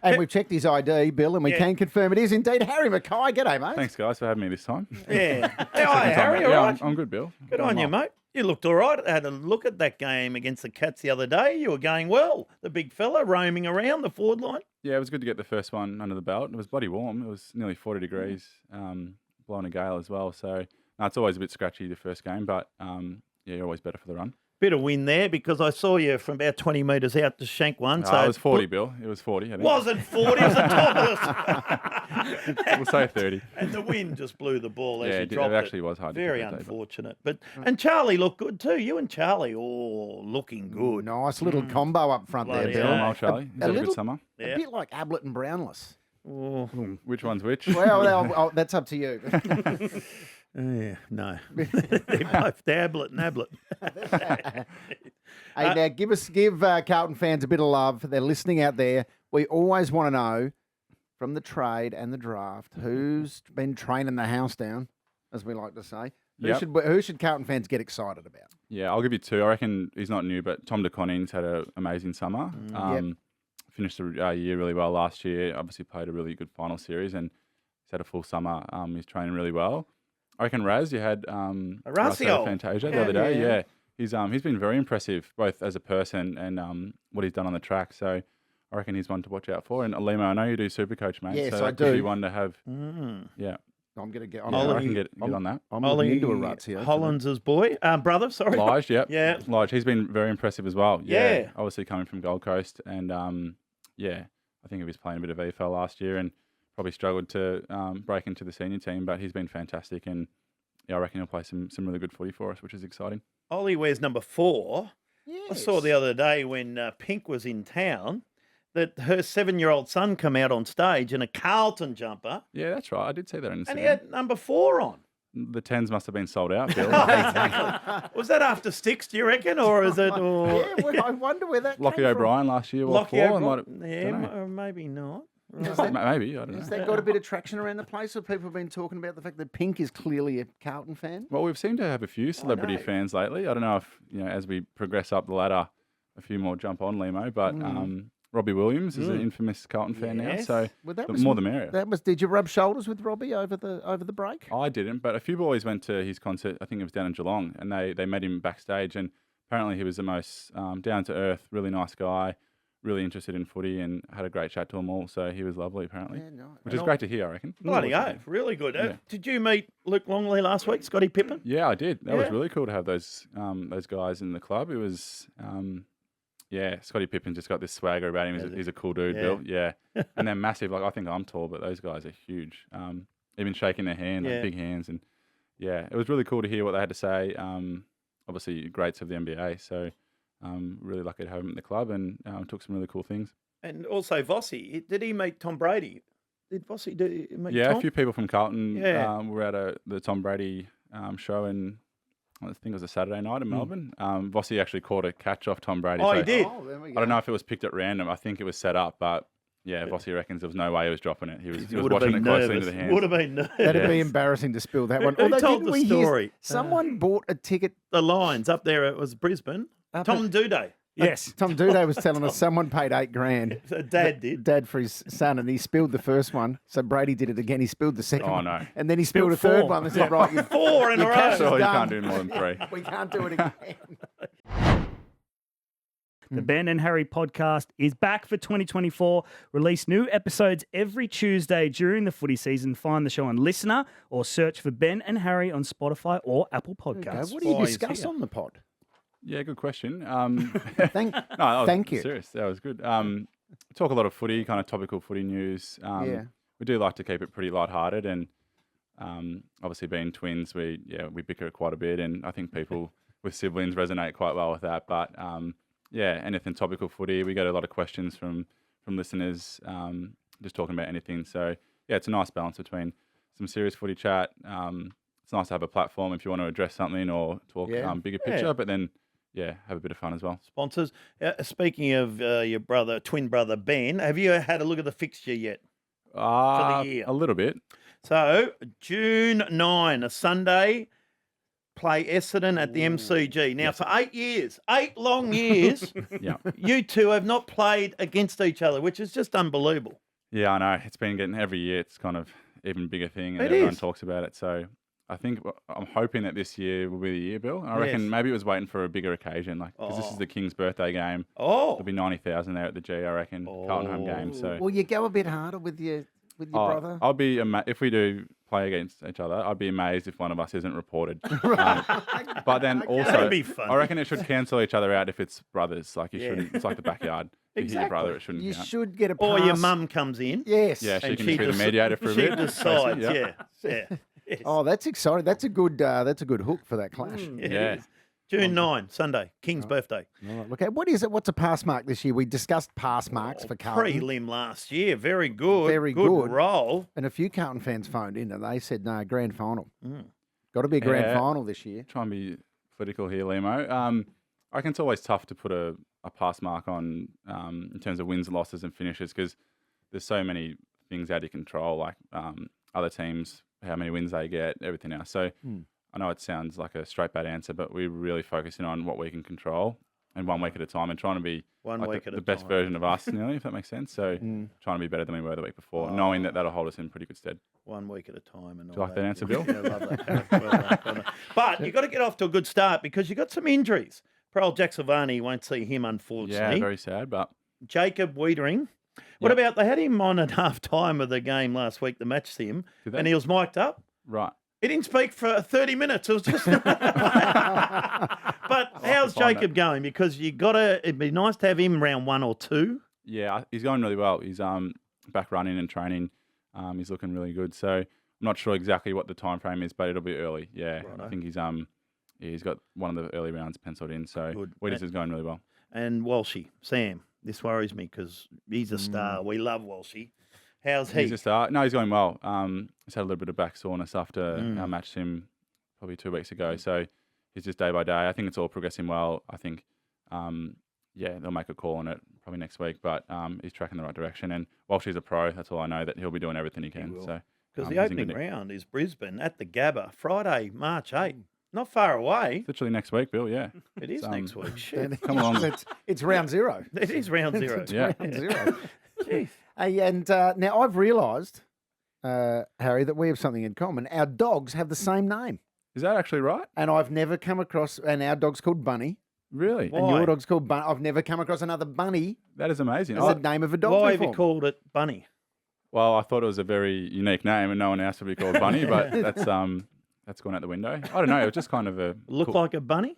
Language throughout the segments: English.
And we've checked his ID, Bill, and we can confirm it is indeed Harry McKay. G'day, mate. Thanks, guys, for having me this time. Yeah. How are you, Harry? All right? I'm good, Bill. Good on you, mate. You looked all right. I had a look at that game against the Cats the other day. You were going well. The big fella roaming around the forward line. Yeah, it was good to get the first one under the belt. It was bloody warm. It was nearly 40 degrees, blowing a gale as well. So it's always a bit scratchy the first game, but you're always better for the run. Bit of win there because I saw you from about 20 metres out to shank one. So it was 40, Bill. It was 40, I think. Wasn't 40, it was the top. We'll say 30. And the wind just blew the ball as you it dropped it. actually was hard. Very to get that day, unfortunate. And Charlie looked good too. You and Charlie, looking good. Nice little combo up front Bloody there, Bill. hell. Well, Charlie, he's had a good summer. A bit like Ablett and Brownless. Oh. Which one's which? Well, that's up to you. Yeah, no. They're both Ablett and Ablett. Hey, now give Carlton fans a bit of love. They're listening out there. We always want to know from the trade and the draft who's been training the house down, as we like to say. Who should Carlton fans get excited about? Yeah, I'll give you two. I reckon he's not new, but Tom de Koning's had an amazing summer. Finished the year really well last year. Obviously played a really good final series and he's had a full summer. He's training really well. I reckon Raz, you had Horacio Fantasia the other day. Yeah. He's been very impressive, both as a person and what he's done on the track. So I reckon he's one to watch out for. And Limo, I know you do Supercoach, mate. Yes, so I that could do. be one to have. I'm going to get on I can get on that. I'm looking into a ruts here. Hollands' brother, sorry. Lige, yep. Yeah. Lige, he's been very impressive as well. Yeah. Obviously coming from Gold Coast. And, I think he was playing a bit of EFL last year and probably struggled to break into the senior team, but he's been fantastic. And, I reckon he'll play some really good footy for us, which is exciting. Ollie wears number 4. Yes. I saw the other day when Pink was in town that her 7-year-old son come out on stage in a Carlton jumper. Yeah, that's right. I did see that in Instagram. And he had number 4 on. The 10s must have been sold out, Bill. Exactly. Was that after 6, do you reckon? Or is it... I wonder where that Lockie came O'Brien last year wore 4. Maybe not. Maybe, I don't know. Has that got a bit of traction around the place? Or people have been talking about the fact that Pink is clearly a Carlton fan? Well, we've seemed to have a few celebrity fans lately. I don't know if, as we progress up the ladder, a few more jump on Limo, but Robbie Williams is an infamous Carlton fan now, so more the merrier. Did you rub shoulders with Robbie over the break? I didn't, but a few boys went to his concert. I think it was down in Geelong, and they met him backstage, and apparently he was the most down-to-earth, really nice guy, really interested in footy, and had a great chat to them all, so he was lovely, apparently, which is great to hear, I reckon. Bloody oath, really good. Did you meet Luke Longley last week, Scotty Pippen? Yeah, I did. That was really cool to have those guys in the club. It was... Scotty Pippen just got this swagger about him. He's a cool dude, Bill. Yeah. And they're massive. Like, I think I'm tall, but those guys are huge. Even shaking their hand, like big hands. And, it was really cool to hear what they had to say. Obviously, greats of the NBA. So, really lucky to have him at the club and took some really cool things. And also Vossi. Did he meet Tom Brady? Did Vossi meet Tom? Yeah, a few people from Carlton were at the Tom Brady show in... I think it was a Saturday night in Melbourne. Vossi actually caught a catch off Tom Brady. Oh, he did? Oh, there we go. I don't know if it was picked at random. I think it was set up, but Vossi reckons there was no way he was dropping it. He was watching it closely into the hands. Would have been nervous. That'd be embarrassing to spill that one. Who told the story? Someone bought a ticket. The Lions up there, it was Brisbane. Tom Duday. Yes. Tom Duday was telling us someone paid $8,000. So Dad did. Dad for his son, and he spilled the first one. So Brady did it again. He spilled the second one. No. And then he spilled a third one. They said, right, 4 in a row. So you can't do more than 3. We can't do it again. The Ben and Harry podcast is back for 2024. Release new episodes every Tuesday during the footy season. Find the show on Listener or search for Ben and Harry on Spotify or Apple Podcasts. What do you discuss on the pod? Yeah, good question. Thank you. Serious. That was good. Talk a lot of footy, kind of topical footy news. We do like to keep it pretty lighthearted, and obviously being twins, we bicker quite a bit, and I think people with siblings resonate quite well with that. But anything topical footy. We get a lot of questions from listeners, just talking about anything. So it's a nice balance between some serious footy chat. It's nice to have a platform if you want to address something or talk bigger picture, but then have a bit of fun as well. Sponsors. Speaking of your twin brother Ben, have you had a look at the fixture yet for the year? A little bit. So June 9, a Sunday. play Essendon at the MCG. Now, for 8 long years, Yeah. you two have not played against each other, which is just unbelievable. Yeah, I know. It's been getting every year. It's kind of even bigger thing, and It everyone is. talks about it. So I'm hoping that this year will be the year, Bill. I reckon Yes. maybe it was waiting for a bigger occasion, like because this is the King's birthday game. Oh, There'll be 90,000 there at the G, I reckon. Carlton home game. So Will you go a bit harder with your brother? I'll be if we do play against each other. I'd be amazed if one of us isn't reported. But then also, That'd be fun. I reckon it should cancel each other out if it's brothers. Like you shouldn't. It's like the backyard. If you hit your brother, it shouldn't. You count. should get a pass. or your mum comes in. Yes. Yeah, she and can be the deci- mediator for a she bit. decides, Basically, yeah. Yes. Oh, that's exciting. That's a good hook for that clash. It Yeah. is. June 9, Sunday, King's birthday. All right, look, what is it? What's a pass mark this year? We discussed pass marks for Carlton. Prelim last year. Very good. Very good. Roll. And a few Carlton fans phoned in and they said, no, grand final. Got to be a grand Yeah. final this year. Try and be political here, Limo. I reckon it's always tough to put a pass mark on in terms of wins, losses, and finishes because there's so many things out of your control, like other teams, how many wins they get, everything else. So I know it sounds like a straight bad answer, but we're really focusing on what we can control and 1 week at a time and trying to be One like week the at a best time. version of us, nearly, if that makes sense. So trying to be better than we were the week before, knowing that that'll hold us in pretty good stead. 1 week at a time. And Do you like that answer, Bill? Yeah, I love that. Well done. But you've got to get off to a good start because you've got some injuries. Pearl Jack Silvani won't see him, Yeah, unfortunately. very sad, but Jacob Wiedering. What about, they had him on at half time of the game last week, the match sim, Did they? and he was mic'd up. right. He didn't speak for 30 minutes. It was just. But how's find Jacob going? Because it'd be nice to have him round 1 or 2. Yeah, he's going really well. He's back running and training. He's looking really good. So I'm not sure exactly what the time frame is, but it'll be early. Yeah, I think he's got one of the early rounds penciled in. So Good. Weeders is going really well. And Walshy, Sam, this worries me because he's a star. We love Walshy. How's he? He's just no, he's going well. He's had a little bit of back soreness after our match him probably 2 weeks ago. So he's just day by day. I think it's all progressing well. I think they'll make a call on it probably next week, but he's tracking the right direction. And while she's a pro, that's all I know, that he'll be doing everything he can. So Because the he's in opening good nick. round is Brisbane at the Gabba, Friday, March 8. Not far away. Literally next week, Bill. Yeah, It is next week. Shit. come along. It's round zero. It is round 0. It's Yeah. round zero. Jeez. Hey, and now I've realised, Harry, that we have something in common. Our dogs have the same name. Is that actually right? And I've never come across, and our dog's called Bunny, Really? Why? and your dog's called Bunny. I've never come across another Bunny That is amazing. as the name of a dog Why have before. you called it Bunny? Well, I thought it was a very unique name, and no one else would be called Bunny, but that's gone out the window. I don't know. It was just kind of a Look cool- like a bunny?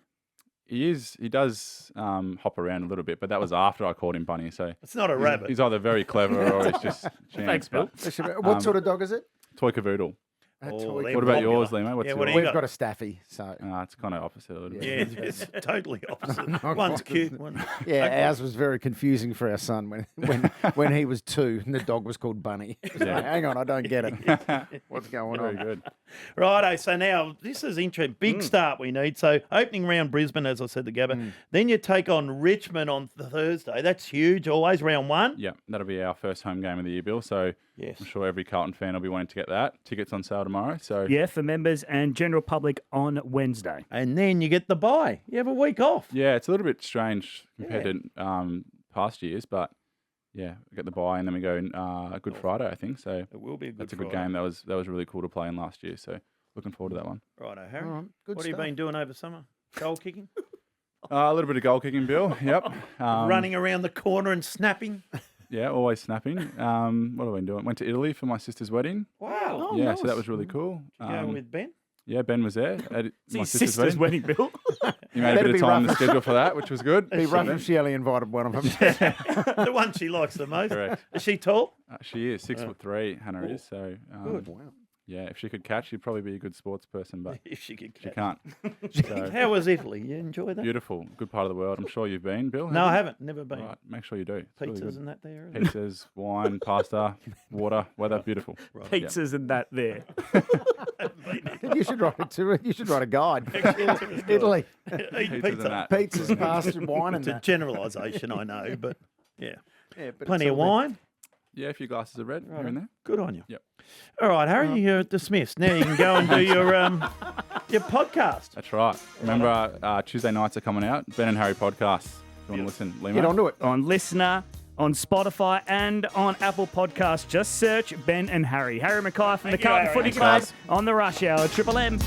He does hop around a little bit, but that was after I called him Bunny. So It's not a rabbit. he's either very clever or he's just chance. Thanks, Bill. But What sort of dog is it? toy cavoodle. A Oh, toy they're What about popular. yours, Limo? What's Yeah, yours? what do you We've got? got a Staffy, so It's kind of opposite a little bit. Yeah, it's totally opposite. One's cute, one. yeah, ours was very confusing for our son when he was 2 and the dog was called Bunny. So, hang on, I don't get it. What's going Very on? good. Righto, so now this is interesting. Big start we need. So opening round Brisbane, as I said, the Gabba. Then you take on Richmond on Thursday. That's huge. Always round 1. Yeah, that'll be our first home game of the year, Bill. So Yes. I'm sure every Carlton fan will be wanting to get that. Tickets on sale tomorrow. So Yeah, for members and general public on Wednesday. And then you get the bye. You have a week off. yeah, it's a little bit strange compared to past years, but yeah, we get the bye and then we go Good Friday, I think. So It will be a good that's a good Friday. game. That was really cool to play in last year. So looking forward to that one. Righto, Harry. All right, good What have you stuff. been doing over summer? Goal kicking? A little bit of goal kicking, Bill. Yep. Running around the corner and snapping? Yeah, always snapping. What have I been doing? Went to Italy for my sister's wedding. Wow. Oh, yeah, so that nice. was really cool. Did you go with Ben? Yeah, Ben was there at It's my his sister's sister's wedding. wedding, Bill. He made a That'd bit of be time in the rough. schedule for that, which was good. Be rough if she only invited one of them. The one she likes the most. Correct. Is she tall? She is 6'3", Hannah is. So Good. Wow. yeah, if she could catch, she'd probably be a good sports person, but If she could she catch. can't. So How was Italy? You enjoy that? beautiful, good part of the world. I'm sure you've been, Bill. No, I have haven't. Never you? been. Right, make sure you do. It's really Pizzas good. and that there. isn't it? Pizzas, wine, pasta, water, weather, beautiful. Pizzas and that there. You should write it too. You should write a guide. Italy, Eat Pizzas pizza. and that. pizzas, pasta, wine, and It's a that. generalisation, I know, but yeah. Yeah, but Plenty it's of all wine. Yeah, a few glasses of red here and there. Good on you. Yep. All right, Harry, you're dismissed. Now you can go and do your podcast. That's right. Remember, Tuesday nights are coming out. Ben and Harry podcast. If you want to listen, Limo? Get onto it. On Listener, on Spotify, and on Apple Podcasts. Just search Ben and Harry. Harry McKay from the Carlton Footy Club guys. on the Rush Hour. Triple M.